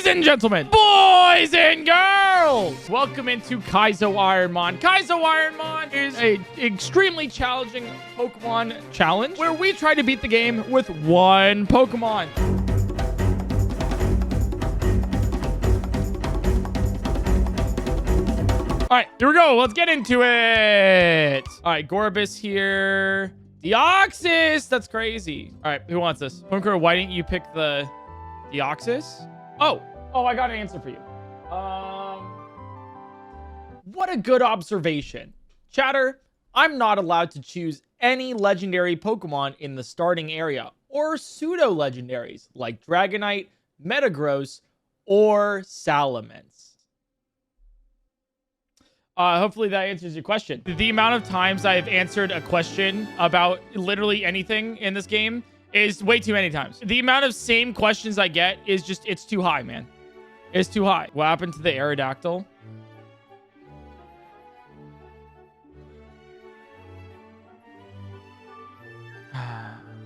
and gentlemen, boys and girls, welcome into Kaizo Ironmon. Kaizo Ironmon is a extremely challenging Pokemon challenge where we try to beat the game with one Pokemon. All right, here we go. Let's get into it. All right, Gorbis here. Deoxys. That's crazy. All right, who wants this? PointCrow, why didn't you pick the Deoxys? Oh, I got an answer for you. What a good observation. Chatter, I'm not allowed to choose any legendary Pokemon in the starting area or pseudo-legendaries like Dragonite, Metagross, or Salamence. Hopefully that answers your question. The amount of times I've answered a question about literally anything in this game is way too many times. The amount of same questions I get is just, it's too high, man. It's too high. What happened to the Aerodactyl?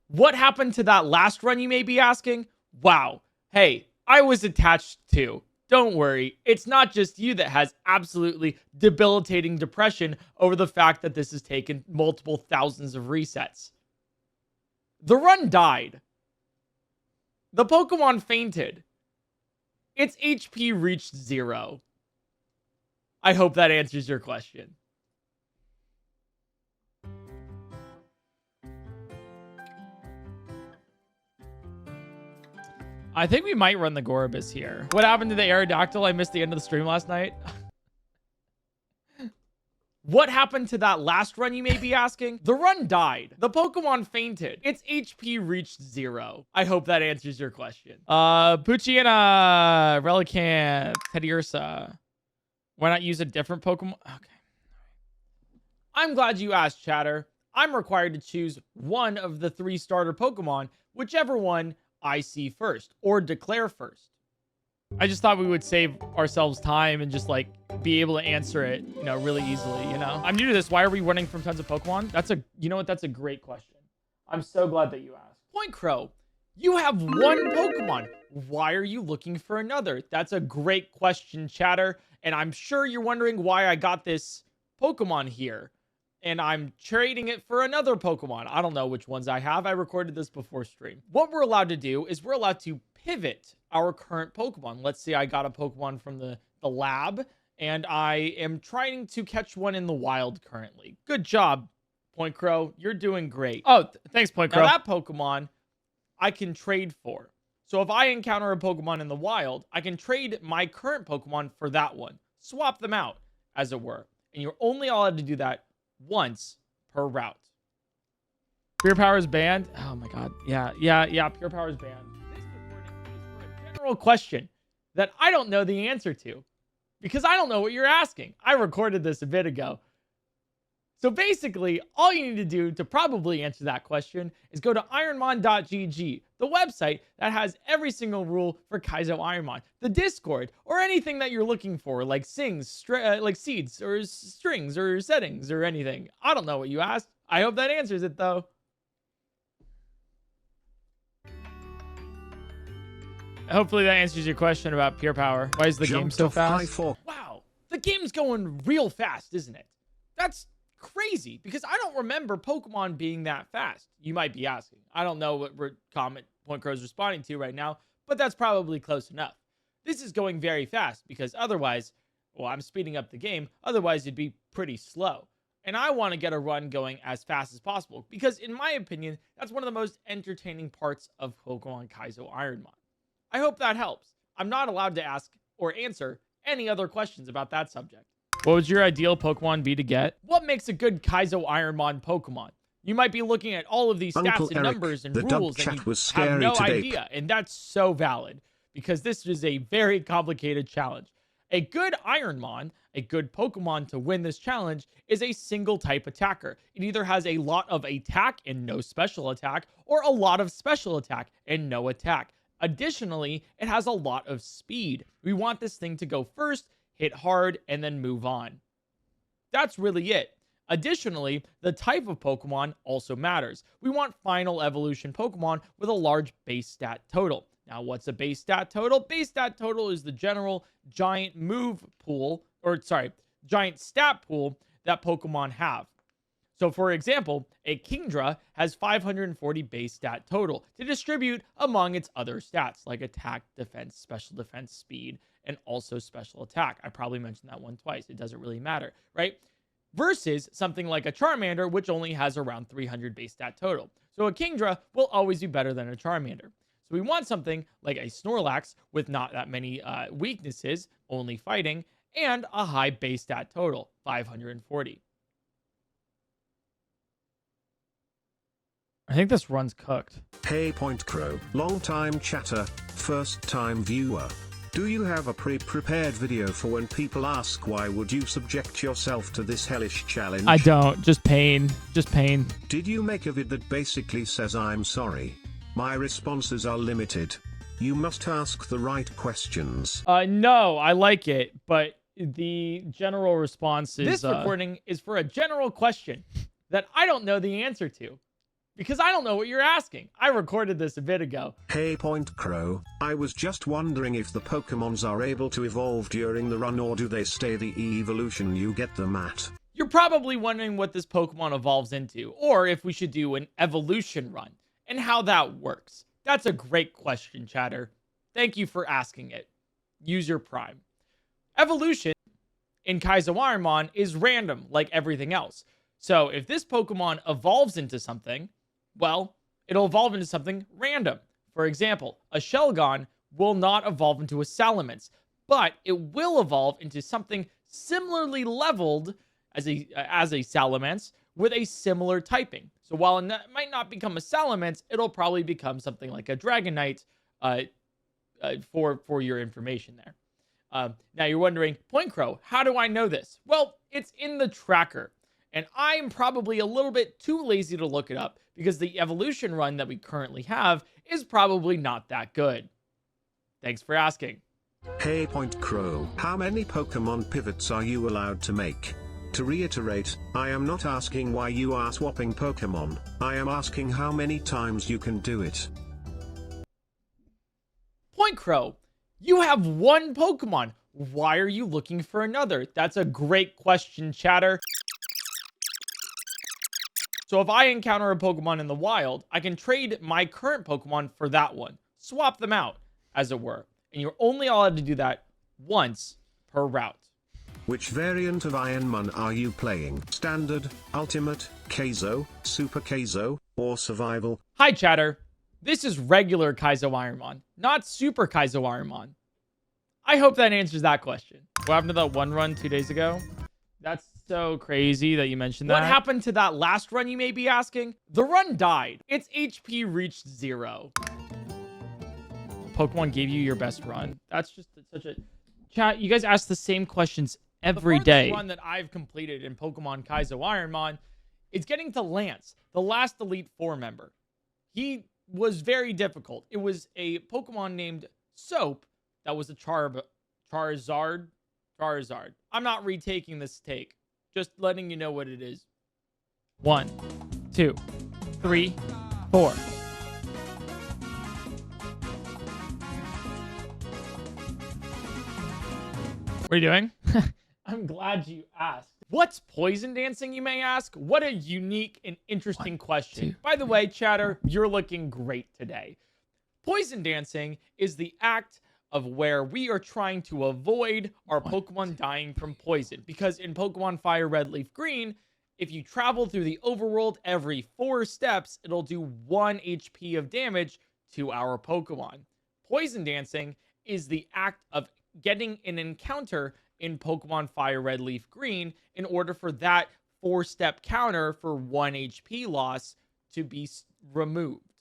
What happened to that last run, you may be asking? Wow. Hey, I was attached too. Don't worry, it's not just you that has absolutely debilitating depression over the fact that this has taken multiple thousands of resets. The run died. The Pokemon fainted. Its HP reached 0. I hope that answers your question. I think we might run the Gorbis here. What happened to the Aerodactyl? I missed the end of the stream last night. What happened to that last run, you may be asking? The run died. The Pokemon fainted. Its HP reached 0. I hope that answers your question. Poochyena, Relicanth, Teddiursa. Why not use a different Pokemon? Okay. I'm glad you asked, Chatter. I'm required to choose one of the 3 starter Pokemon, whichever one I see first, or declare first. I just thought we would save ourselves time and just like be able to answer it, you know, really easily, you know? I'm new to this. Why are we running from tons of Pokemon? You know what? That's a great question. I'm so glad that you asked. PointCrow, you have one Pokemon. Why are you looking for another? That's a great question, Chatter. And I'm sure you're wondering why I got this Pokemon here. And I'm trading it for another Pokemon. I don't know which ones I have. I recorded this before stream. What we're allowed to do is we're allowed to pivot our current Pokemon. Let's say I got a Pokemon from the lab, and I am trying to catch one in the wild currently. Good job, PointCrow. You're doing great. Oh, thanks, PointCrow. Now that Pokemon I can trade for. So if I encounter a Pokemon in the wild, I can trade my current Pokemon for that one. Swap them out, as it were. And you're only allowed to do that once per route. Pure Power is banned. Oh my god. Yeah. Pure Power is banned. This recording is for a general question that I don't know the answer to because I don't know what you're asking. I recorded this a bit ago. So basically, all you need to do to probably answer that question is go to ironmon.gg, the website that has every single rule for Kaizo Ironmon, the Discord, or anything that you're looking for, like like seeds, or strings, or settings, or anything. I don't know what you asked. I hope that answers it, though. Hopefully that answers your question about Pure Power. Why is the game so fast? Wow, the game's going real fast, isn't it? That's crazy because I don't remember Pokemon being that fast. You might be asking. I don't know what comment PointCrow is responding to right now, but that's probably close enough. This is going very fast because otherwise, well, I'm speeding up the game. Otherwise, it'd be pretty slow. And I want to get a run going as fast as possible because, in my opinion, that's one of the most entertaining parts of Pokemon Kaizo Ironmon. I hope that helps. I'm not allowed to ask or answer any other questions about that subject. What would your ideal Pokemon be to get? What makes a good Kaizo Ironmon Pokemon? You might be looking at all of these stats and numbers and rules and you have no idea. And that's so valid because this is a very complicated challenge. A good Ironmon, a good Pokemon to win this challenge, is a single type attacker. It either has a lot of attack and no special attack, or a lot of special attack and no attack. Additionally, it has a lot of speed. We want this thing to go first, hit hard, and then move on. That's really it. Additionally, the type of Pokemon also matters. We want final evolution Pokemon with a large base stat total. Now, what's a base stat total? Base stat total is the general giant move pool, giant stat pool that Pokemon have. So, for example, a Kingdra has 540 base stat total to distribute among its other stats, like attack, defense, special defense, speed, and also special attack. I probably mentioned that one twice. It doesn't really matter, right? Versus something like a Charmander, which only has around 300 base stat total. So a Kingdra will always be better than a Charmander. So we want something like a Snorlax with not that many weaknesses, only fighting, and a high base stat total, 540. I think this run's cooked. Hey PointCrow, long time chatter, first time viewer. Do you have a pre-prepared video for when people ask why would you subject yourself to this hellish challenge? I don't. Just pain. Just pain. Did you make a vid that basically says I'm sorry? My responses are limited. You must ask the right questions. No, I like it, but the general response is... This recording is for a general question that I don't know the answer to. Because I don't know what you're asking. I recorded this a bit ago. Hey PointCrow, I was just wondering if the Pokemons are able to evolve during the run or do they stay the evolution you get them at? You're probably wondering what this Pokemon evolves into, or if we should do an evolution run, and how that works. That's a great question, chatter. Thank you for asking it. Use your Prime. Evolution in Kaizowarimon is random, like everything else. So if this Pokemon evolves into something, well, it'll evolve into something random. For example, a Shelgon will not evolve into a Salamence, but it will evolve into something similarly leveled as a Salamence with a similar typing. So while it might not become a Salamence, it'll probably become something like a Dragonite for your information there. Now you're wondering, PointCrow, how do I know this? Well, it's in the tracker. And I'm probably a little bit too lazy to look it up because the evolution run that we currently have is probably not that good. Thanks for asking. Hey PointCrow, how many Pokemon pivots are you allowed to make? To reiterate, I am not asking why you are swapping Pokemon, I am asking how many times you can do it. PointCrow, you have one Pokemon. Why are you looking for another? That's a great question, chatter. So if I encounter a Pokemon in the wild, I can trade my current Pokemon for that one. Swap them out, as it were. And you're only allowed to do that once per route. Which variant of Ironman are you playing? Standard, Ultimate, Kaizo, Super Kaizo, or Survival? Hi, chatter. This is regular Kaizowarimon, not Super Kaizowarimon. I hope that answers that question. What happened to that one run 2 days ago? That's so crazy that you mentioned that. What happened to that last run, you may be asking? The run died. Its HP reached 0. Pokemon gave you your best run. That's just such a... Chat, you guys ask the same questions every day. The run that I've completed in Pokemon Kaizowarimon is getting to Lance, the last Elite Four member. He was very difficult. It was a Pokemon named Soap that was a Charizard. I'm not retaking this take. Just letting you know what it is. 1, 2, 3, 4. What are you doing? I'm glad you asked. What's poison dancing, you may ask? What a unique and interesting question. By the way, chatter, you're looking great today. Poison dancing is the act of where we are trying to avoid our Pokemon dying from poison. Because in Pokemon Fire Red Leaf Green, if you travel through the overworld every 4 steps, it'll do 1 HP of damage to our Pokemon. Poison dancing is the act of getting an encounter in Pokemon Fire Red Leaf Green in order for that 4-step counter for 1 HP loss to be removed.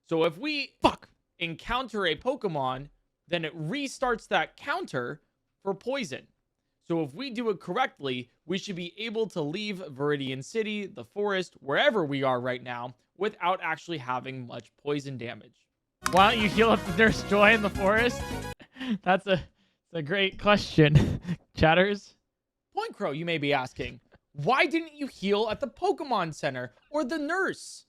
So if we encounter a Pokemon, then it restarts that counter for poison. So if we do it correctly, we should be able to leave Viridian City, the forest, wherever we are right now, without actually having much poison damage. Why don't you heal up the Nurse Joy in the forest? That's a great question, chatters. PointCrow, you may be asking, why didn't you heal at the Pokemon Center or the nurse?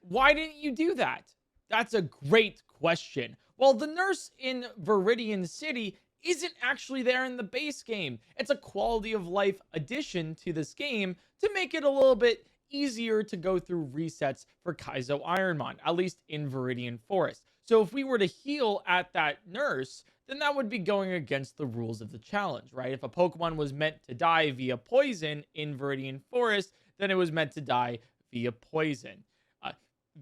Why didn't you do that? That's a great question. Well, the nurse in Viridian City isn't actually there in the base game. It's a quality of life addition to this game to make it a little bit easier to go through resets for Kaizo Ironmon, at least in Viridian Forest. So if we were to heal at that nurse, then that would be going against the rules of the challenge, right? If a Pokemon was meant to die via poison in Viridian Forest, then it was meant to die via poison.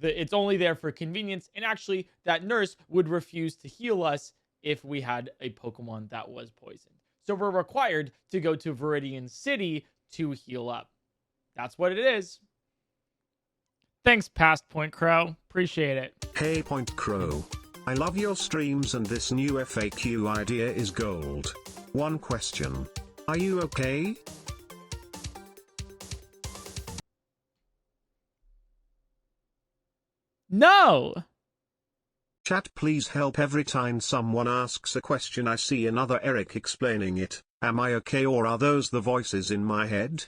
It's only there for convenience, and actually, that nurse would refuse to heal us if we had a Pokemon that was poisoned. So we're required to go to Viridian City to heal up. That's what it is. Thanks, Past PointCrow. Appreciate it. Hey PointCrow. I love your streams and this new FAQ idea is gold. One question. Are you okay? No! Chat, please help. Every time someone asks a question I see another Eric explaining it. Am I okay, or are those the voices in my head?